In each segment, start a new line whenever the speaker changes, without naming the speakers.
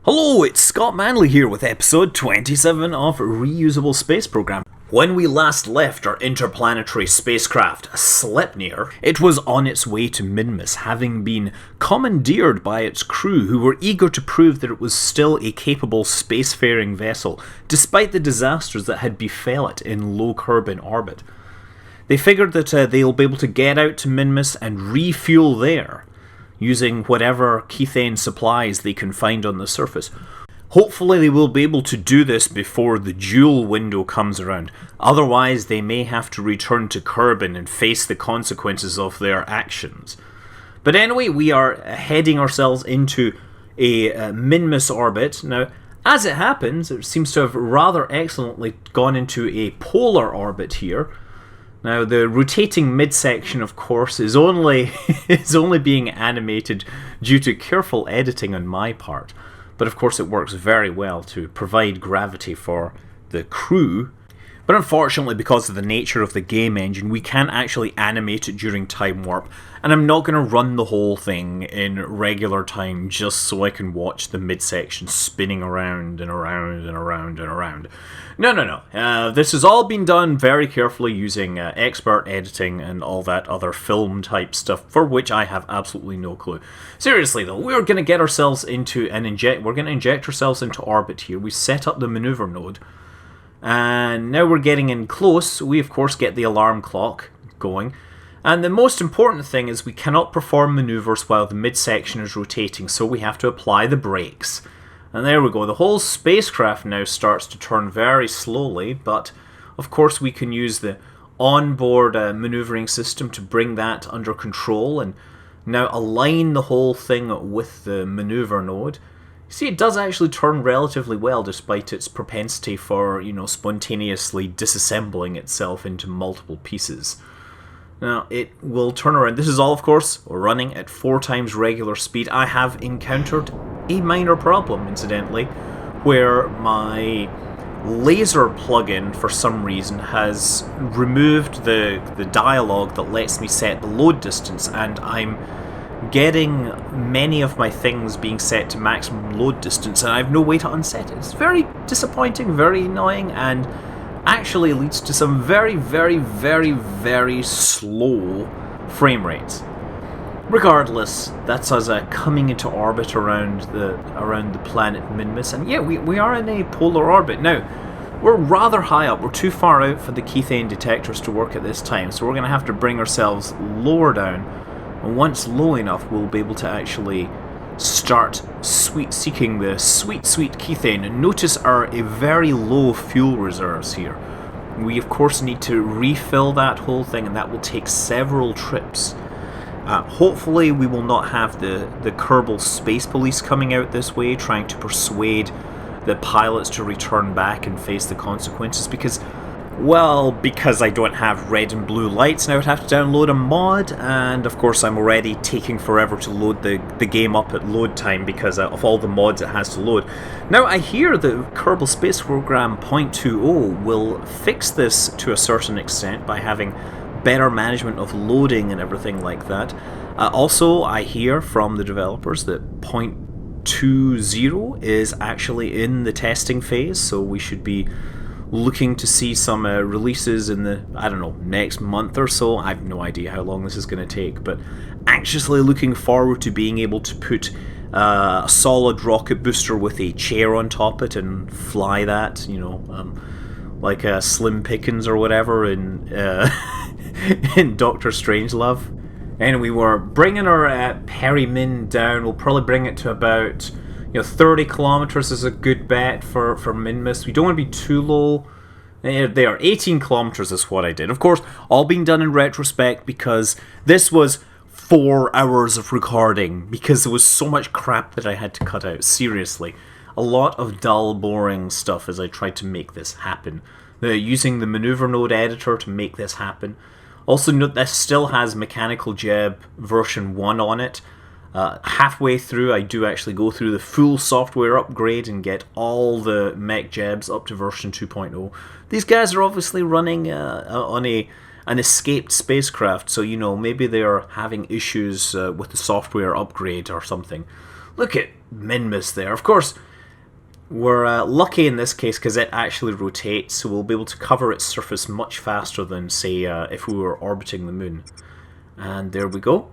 Hello, it's Scott Manley here with episode 27 of Reusable Space Program. When we last left our interplanetary spacecraft, Sleipnir, it was on its way to Minmus, having been commandeered by its crew who were eager to prove that it was still a capable spacefaring vessel, despite the disasters that had befell it in low-carbon orbit. They figured that they'll be able to get out to Minmus and refuel there, using whatever Kethane supplies they can find on the surface. Hopefully they will be able to do this before the Joule window comes around, otherwise they may have to return to Kerbin and face the consequences of their actions. But anyway, we are heading ourselves into a Minmus orbit. Now, as it happens, it seems to have rather excellently gone into a polar orbit here. Now, the rotating midsection, of course, is only being animated due to careful editing on my part. But of course it works very well to provide gravity for the crew. But unfortunately, because of the nature of the game engine, we can't actually animate it during time warp, and I'm not going to run the whole thing in regular time just so I can watch the midsection spinning around and around and around and around. No. This has all been done very carefully using expert editing and all that other film type stuff, for which I have absolutely no clue. Seriously though, we're going to get ourselves into we're going to inject ourselves into orbit here. We set up the maneuver node. And now we're getting in close. We of course get the alarm clock going. And the most important thing is we cannot perform maneuvers while the midsection is rotating, so we have to apply the brakes. And there we go. The whole spacecraft now starts to turn very slowly, but of course we can use the onboard maneuvering system to bring that under control and now align the whole thing with the maneuver node. See, it does actually turn relatively well despite its propensity for, spontaneously disassembling itself into multiple pieces. Now, it will turn around. This is all, of course, running at 4 times regular speed. I have encountered a minor problem, incidentally, where my laser plugin, for some reason, has removed the dialogue that lets me set the load distance, and I'm getting many of my things being set to maximum load distance, and I have no way to unset it. It's very disappointing, very annoying, and actually leads to some very, very, very, very slow frame rates. Regardless, that's us coming into orbit around the planet Minmus, and yeah, we are in a polar orbit. Now, we're rather high up. We're too far out for the Kethane detectors to work at this time, so we're going to have to bring ourselves lower down. And once low enough, we'll be able to actually start seeking the sweet Kethane. And notice our very low fuel reserves here. We of course need to refill that whole thing, and that will take several trips. Hopefully we will not have the Kerbal Space Police coming out this way, trying to persuade the pilots to return back and face the consequences, because I don't have red and blue lights, and I would have to download a mod, and of course I'm already taking forever to load the game up at load time because of all the mods it has to load. Now, I hear the Kerbal Space Program 0.20 will fix this to a certain extent by having better management of loading and everything like that. Also, I hear from the developers that 0.20 is actually in the testing phase, so we should be looking to see some releases in the, next month or so. I have no idea how long this is going to take, but anxiously looking forward to being able to put a solid rocket booster with a chair on top of it and fly that, like Slim Pickens or whatever in in Doctor Strangelove. And we were bringing our Perimin down. We'll probably bring it to about 30 kilometers is a good bet for Minmus. We don't want to be too low. They are 18 kilometers is what I did. Of course, all being done in retrospect because this was 4 hours of recording because there was so much crap that I had to cut out. Seriously. A lot of dull, boring stuff as I tried to make this happen. Using the maneuver node editor to make this happen. Also note this still has Mechanical Jeb version 1 on it. Halfway through, I do actually go through the full software upgrade and get all the mech jebs up to version 2.0. These guys are obviously running on an escaped spacecraft, so maybe they are having issues with the software upgrade or something. Look at Minmus there. Of course, We're lucky in this case because it actually rotates, so we'll be able to cover its surface much faster than, say, if we were orbiting the moon. And there we go.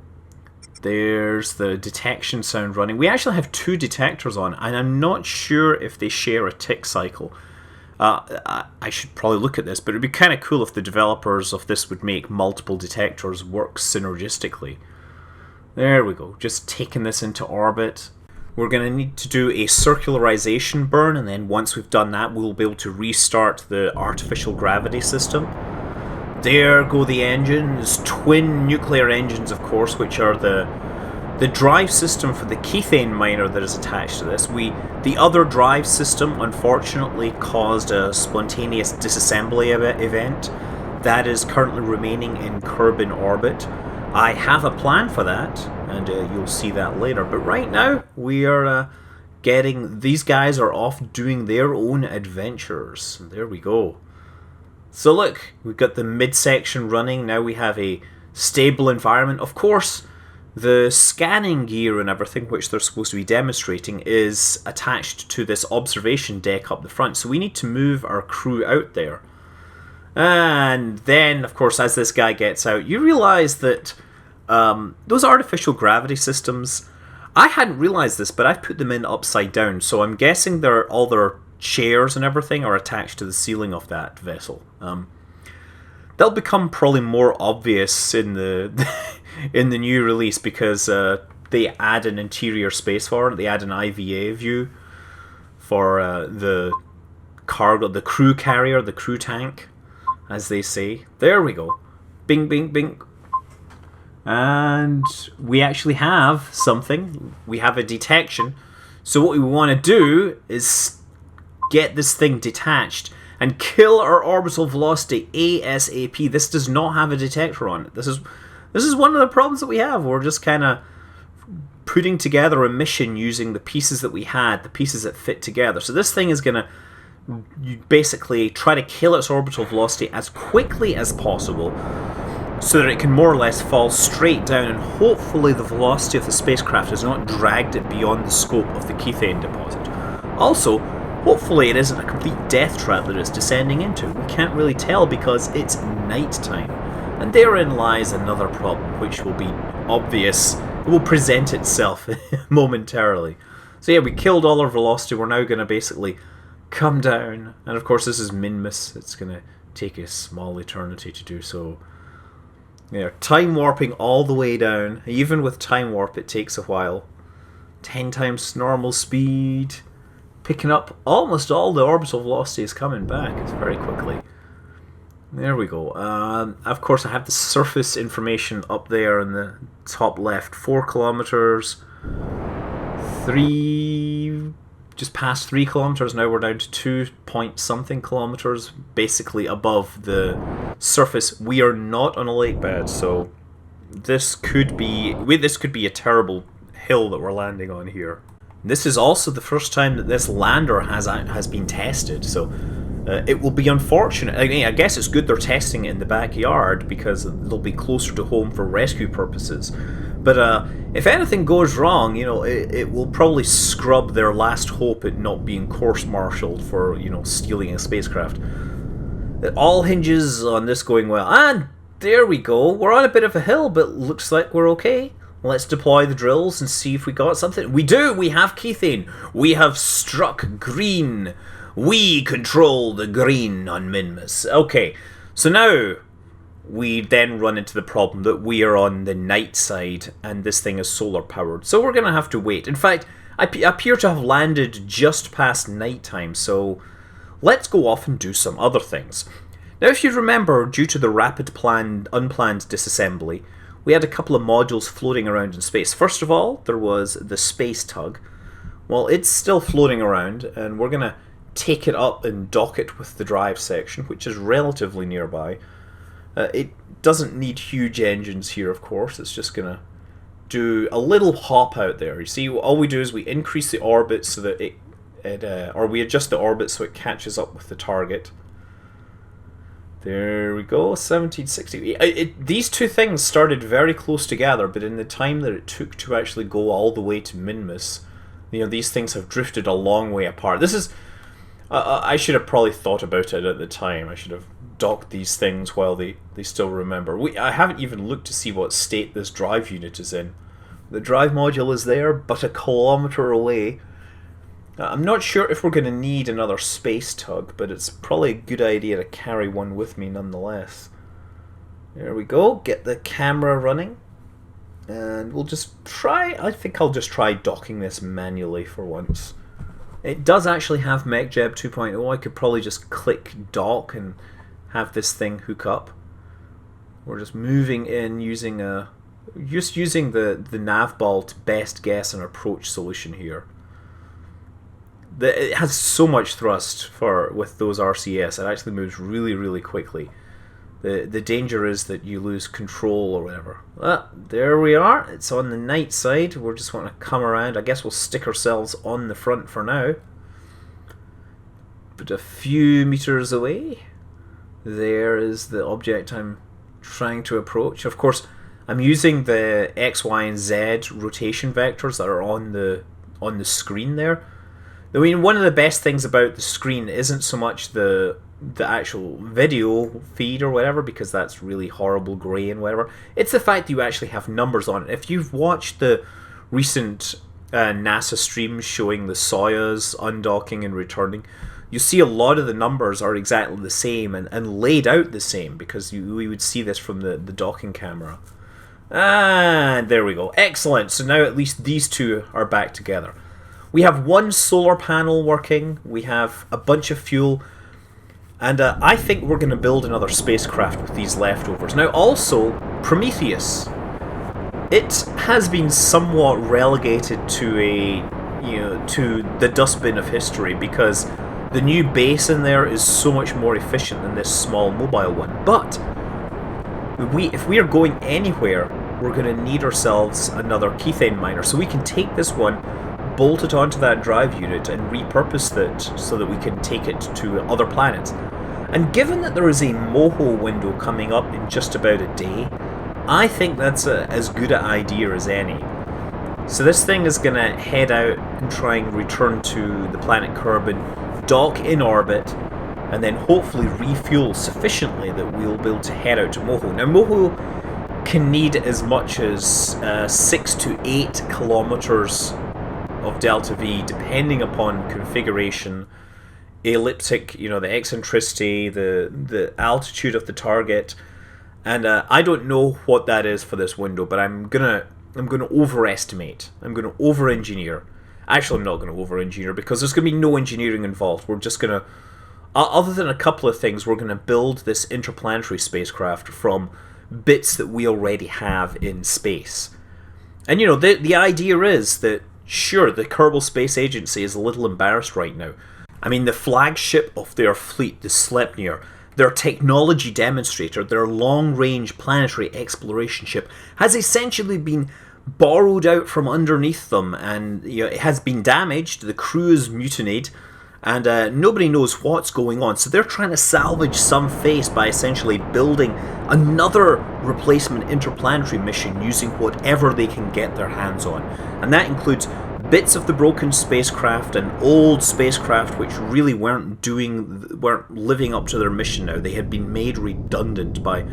There's the detection sound running. We actually have 2 detectors on, and I'm not sure if they share a tick cycle. I should probably look at this, but it'd be kind of cool if the developers of this would make multiple detectors work synergistically. There we go, just taking this into orbit. We're going to need to do a circularization burn, and then once we've done that, we'll be able to restart the artificial gravity system. There go the engines, twin nuclear engines, of course, which are the drive system for the Kethane miner that is attached to this. The other drive system, unfortunately, caused a spontaneous disassembly event that is currently remaining in Kerbal orbit. I have a plan for that, and you'll see that later. But right now, we are these guys are off doing their own adventures. There we go. So look, we've got the midsection running. Now we have a stable environment. Of course, the scanning gear and everything, which they're supposed to be demonstrating, is attached to this observation deck up the front. So we need to move our crew out there. And then, of course, as this guy gets out, you realise that those artificial gravity systems, I hadn't realised this, but I've put them in upside down. So I'm guessing all their chairs and everything are attached to the ceiling of that vessel. They'll become probably more obvious in the in the new release because they add an interior space for it. They add an IVA view for the cargo, the crew carrier, the crew tank, as they say. There we go. Bing, bing, bing. And we actually have something. We have a detection. So what we want to do is get this thing detached and kill our orbital velocity ASAP. This does not have a detector on it. This is one of the problems that we have. We're just kind of putting together a mission using the pieces that we had, the pieces that fit together. So this thing is going to basically try to kill its orbital velocity as quickly as possible so that it can more or less fall straight down, and hopefully the velocity of the spacecraft has not dragged it beyond the scope of the Kethane deposit. Also, hopefully it isn't a complete death trap that it's descending into. We can't really tell because it's night time. And therein lies another problem, which will be obvious. It will present itself momentarily. So yeah, we killed all our velocity. We're now going to basically come down. And of course this is Minmus. It's going to take a small eternity to do so. Yeah, time warping all the way down. Even with time warp it takes a while. 10 times normal speed. Picking up almost all the orbital velocity is coming back. It's very quickly. There we go. Of course, I have the surface information up there in the top left. 4 kilometers. 3... Just past 3 kilometers. Now we're down to 2 point something kilometers. Basically above the surface. We are not on a lake bed, so this could be a terrible hill that we're landing on here. This is also the first time that this lander has been tested, so it will be unfortunate. I guess it's good they're testing it in the backyard because they'll be closer to home for rescue purposes. But if anything goes wrong, you know, it will probably scrub their last hope at not being course-martialed for, you know, stealing a spacecraft. It all hinges on this going well. And there we go. We're on a bit of a hill, but looks like we're okay. Let's deploy the drills and see if we got something. We do! We have Kethane! We have struck green! We control the green on Minmus. Okay, so now we then run into the problem that we are on the night side and this thing is solar powered. So we're going to have to wait. In fact, I appear to have landed just past nighttime, so let's go off and do some other things. Now if you remember, due to the rapid unplanned disassembly, we had a couple of modules floating around in space. First of all, there was the space tug. Well, it's still floating around, and we're going to take it up and dock it with the drive section, which is relatively nearby. It doesn't need huge engines here, of course. It's just going to do a little hop out there. You see, all we do is we increase the orbit so that or we adjust the orbit so it catches up with the target. There we go, 1760. These two things started very close together, but in the time that it took to actually go all the way to Minmus, these things have drifted a long way apart. This is... I should have probably thought about it at the time. I should have docked these things while they still remember. I haven't even looked to see what state this drive unit is in. The drive module is there, but a kilometre away. I'm not sure if we're going to need another space tug, but it's probably a good idea to carry one with me nonetheless. There we go, get the camera running. And we'll just try, I think I'll just try docking this manually for once. It does actually have MechJeb 2.0, I could probably just click dock and have this thing hook up. We're just moving in using the navball to best guess an approach solution here. It has so much thrust with those RCS, it actually moves really, really quickly. The danger is that you lose control or whatever. There we are, it's on the night side. We're just want to come around. I guess we'll stick ourselves on the front for now. But a few meters away, there is the object I'm trying to approach. Of course, I'm using the X, Y, and Z rotation vectors that are on the screen there. I mean, one of the best things about the screen isn't so much the actual video feed or whatever, because that's really horrible grey and whatever. It's the fact that you actually have numbers on it. If you've watched the recent NASA streams showing the Soyuz undocking and returning, you see a lot of the numbers are exactly the same and laid out the same, because we would see this from the docking camera. And there we go. Excellent. So now at least these two are back together. We have one solar panel working, we have a bunch of fuel, and I think we're going to build another spacecraft with these leftovers. Now also, Prometheus. It has been somewhat relegated to to the dustbin of history, because the new base in there is so much more efficient than this small mobile one. But if we are going anywhere, we're going to need ourselves another Kethane miner, so we can take this one, bolt it onto that drive unit and repurpose it so that we can take it to other planets. And given that there is a MOHO window coming up in just about a day, I think that's as good an idea as any. So this thing is going to head out and try and return to the planet Kerbal, dock in orbit, and then hopefully refuel sufficiently that we'll be able to head out to MOHO. Now MOHO can need as much as 6 to 8 kilometers of delta V, depending upon configuration, elliptic, the eccentricity, the altitude of the target, and I don't know what that is for this window, but I'm gonna overestimate. I'm gonna over-engineer. Actually, I'm not gonna over-engineer, because there's gonna be no engineering involved. We're just gonna, other than a couple of things, we're gonna build this interplanetary spacecraft from bits that we already have in space. And the idea is that, sure, the Kerbal Space Agency is a little embarrassed right now. I mean, the flagship of their fleet, the Sleipnir, their technology demonstrator, their long-range planetary exploration ship, has essentially been borrowed out from underneath them, and it has been damaged, the crew is mutinied, and nobody knows what's going on. So they're trying to salvage some face by essentially building another replacement interplanetary mission using whatever they can get their hands on. And that includes bits of the broken spacecraft and old spacecraft which really weren't living up to their mission now. They had been made redundant by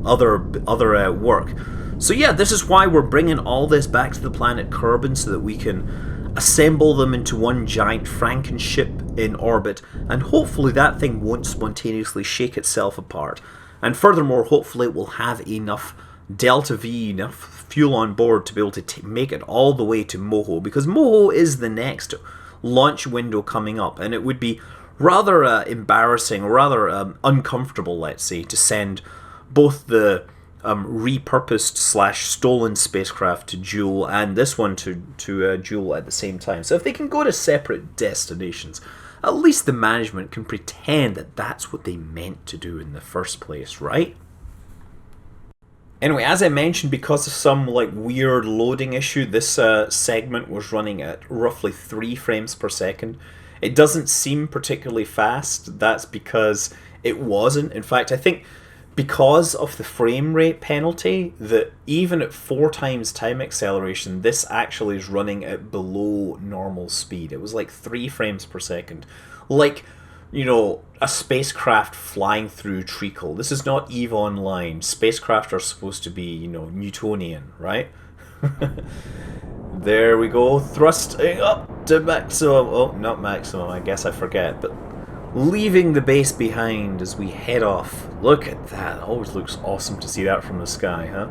other work. So yeah, this is why we're bringing all this back to the planet Kerbal, so that we can assemble them into one giant Frankenship in orbit, and hopefully that thing won't spontaneously shake itself apart. And furthermore, hopefully it will have enough delta V, enough fuel on board to be able to make it all the way to MOHO, because MOHO is the next launch window coming up, and it would be rather embarrassing, or rather uncomfortable, let's say, to send both the repurposed / stolen spacecraft to Joule and this one to Joule at the same time. So if they can go to separate destinations, at least the management can pretend that that's what they meant to do in the first place, right? Anyway, as I mentioned, because of some weird loading issue, this segment was running at roughly 3 frames per second. It doesn't seem particularly fast. That's because it wasn't. In fact, I think because of the frame rate penalty, that even at 4 times time acceleration, this actually is running at below normal speed. It was like 3 frames per second. Like, you know, a spacecraft flying through treacle. This is not EVE Online. Spacecraft are supposed to be, you know, Newtonian, right? There we go, thrusting up to maximum. Oh, not maximum, I guess I forget, but leaving the base behind as we head off. Look at that, always looks awesome to see that from the sky, huh?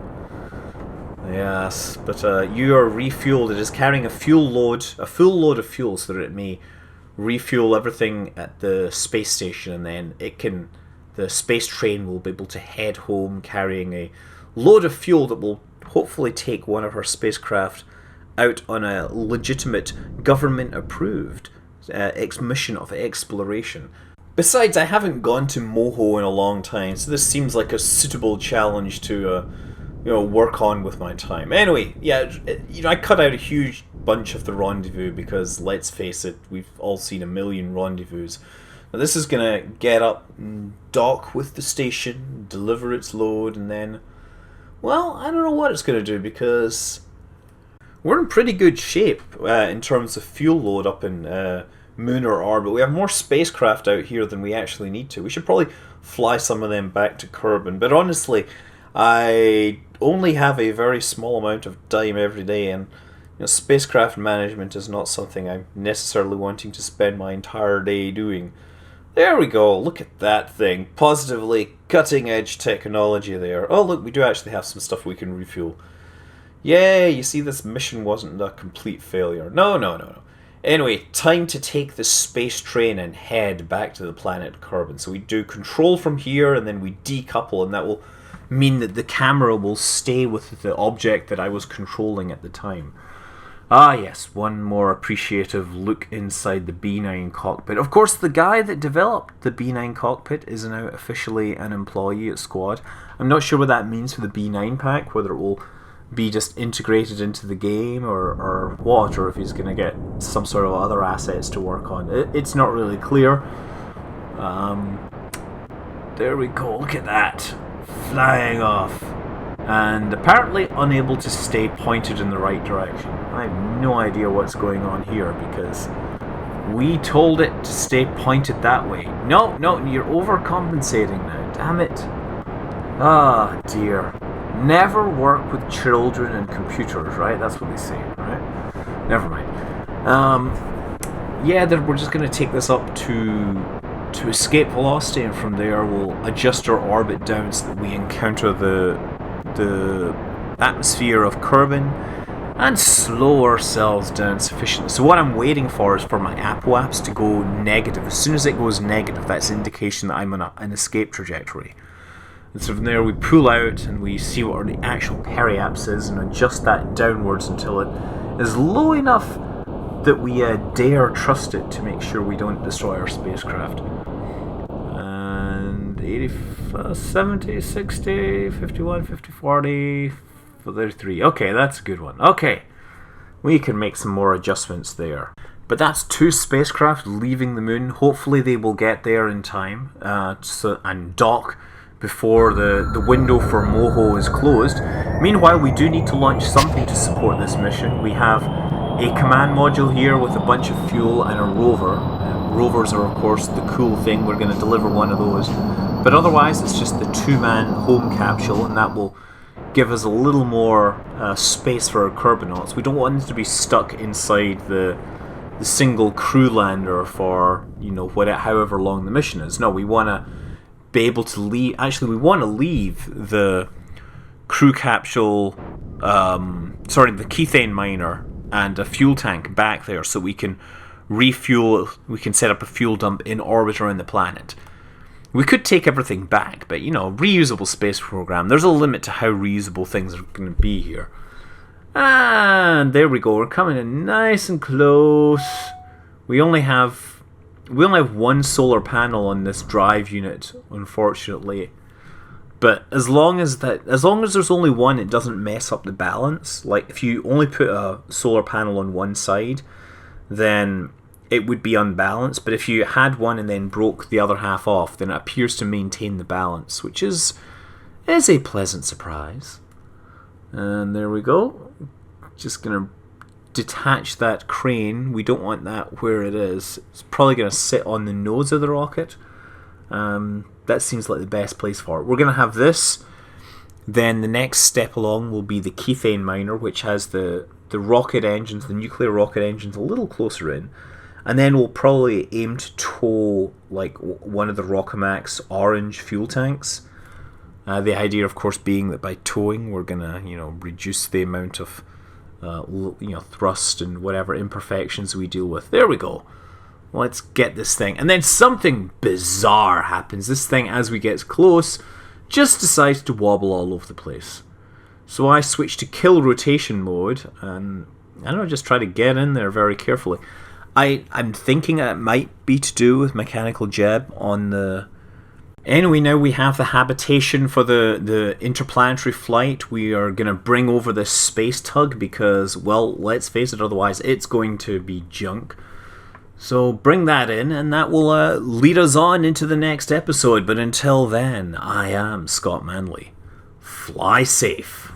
Yes, but you are refueled. It is carrying a full load of fuel so that it may refuel everything at the space station, and then the space train will be able to head home carrying a load of fuel that will hopefully take one of her spacecraft out on a legitimate government-approved mission of exploration. Besides, I haven't gone to Moho in a long time, so this seems like a suitable challenge to work on with my time. Anyway, yeah, I cut out a huge bunch of the rendezvous because, let's face it, we've all seen a million rendezvous. Now this is gonna get up and dock with the station, deliver its load, and then, well, I don't know what it's gonna do because we're in pretty good shape in terms of fuel load up in lunar orbit. We have more spacecraft out here than we actually need to. We should probably fly some of them back to Kerbal. But honestly, I only have a very small amount of time every day, and spacecraft management is not something I'm necessarily wanting to spend my entire day doing. There we go, look at that thing. Positively cutting edge technology there. Oh look, we do actually have some stuff we can refuel. Yay, you see, this mission wasn't a complete failure. No. Anyway, time to take the space train and head back to the planet Kerbal. So we do control from here, and then we decouple, and that will mean that the camera will stay with the object that I was controlling at the time. Ah yes, one more appreciative look inside the B9 cockpit. Of course, the guy that developed the B9 cockpit is now officially an employee at Squad. I'm not sure what that means for the B9 pack, whether it will be just integrated into the game or what, or if he's going to get some sort of other assets to work on. It's not really clear. There we go, look at that. Flying off. And apparently unable to stay pointed in the right direction. I have no idea what's going on here because we told it to stay pointed that way. No, you're overcompensating now. Damn it. Ah, dear. Never work with children and computers, right? That's what they say, right? Never mind. We're just going to take this up to escape velocity, and from there we'll adjust our orbit down so that we encounter the atmosphere of Kerbal and slow ourselves down sufficiently. So what I'm waiting for is for my apoaps to go negative. As soon as it goes negative, that's an indication that I'm on an escape trajectory. And so from there we pull out and we see what the actual periaps is and adjust that downwards until it is low enough that we dare trust it to make sure we don't destroy our spacecraft. And 80, 70, 60, 51, 50, 40, 33. Okay, that's a good one. Okay, we can make some more adjustments there. But that's 2 spacecraft leaving the moon. Hopefully they will get there in time and dock before the window for Moho is closed. Meanwhile, we do need to launch something to support this mission. We have a command module here with a bunch of fuel and a rover. Rovers are, of course, the cool thing. We're going to deliver one of those. But otherwise, it's just the 2-man home capsule, and that will give us a little more space for our Kerbonauts. We don't want them to be stuck inside the single crew lander for, however long the mission is. No, we want to be able to leave. Actually, we want to leave the crew capsule, the Kethane miner and a fuel tank back there so we can refuel. We can set up a fuel dump in orbit around the planet. We could take everything back, but reusable space program, there's a limit to how reusable things are going to be here. And there we go, we're coming in nice and close. We only have one solar panel on this drive unit, unfortunately. But as long as there's only one, it doesn't mess up the balance. Like if you only put a solar panel on one side, then it would be unbalanced. But if you had one and then broke the other half off, then it appears to maintain the balance, which is is a pleasant surprise. And there we go. Just going to detach that crane. We don't want that where it is. It's probably going to sit on the nose of the rocket. That seems like the best place for it. We're going to have this. Then the next step along will be the Kethane miner, which has the rocket engines, the nuclear rocket engines, a little closer in. And then we'll probably aim to tow like one of the Rockamac's orange fuel tanks. The idea, of course, being that by towing, we're gonna, reduce the amount of, thrust and whatever imperfections we deal with. There we go. Let's get this thing. And then something bizarre happens. This thing, as we get close, just decides to wobble all over the place. So I switch to kill rotation mode, and I don't know, just try to get in there very carefully. I'm thinking it might be to do with mechanical jeb on the... Anyway, now we have the habitation for the interplanetary flight. We are going to bring over this space tug because, well, let's face it, otherwise it's going to be junk. So bring that in, and that will lead us on into the next episode. But until then, I am Scott Manley. Fly safe.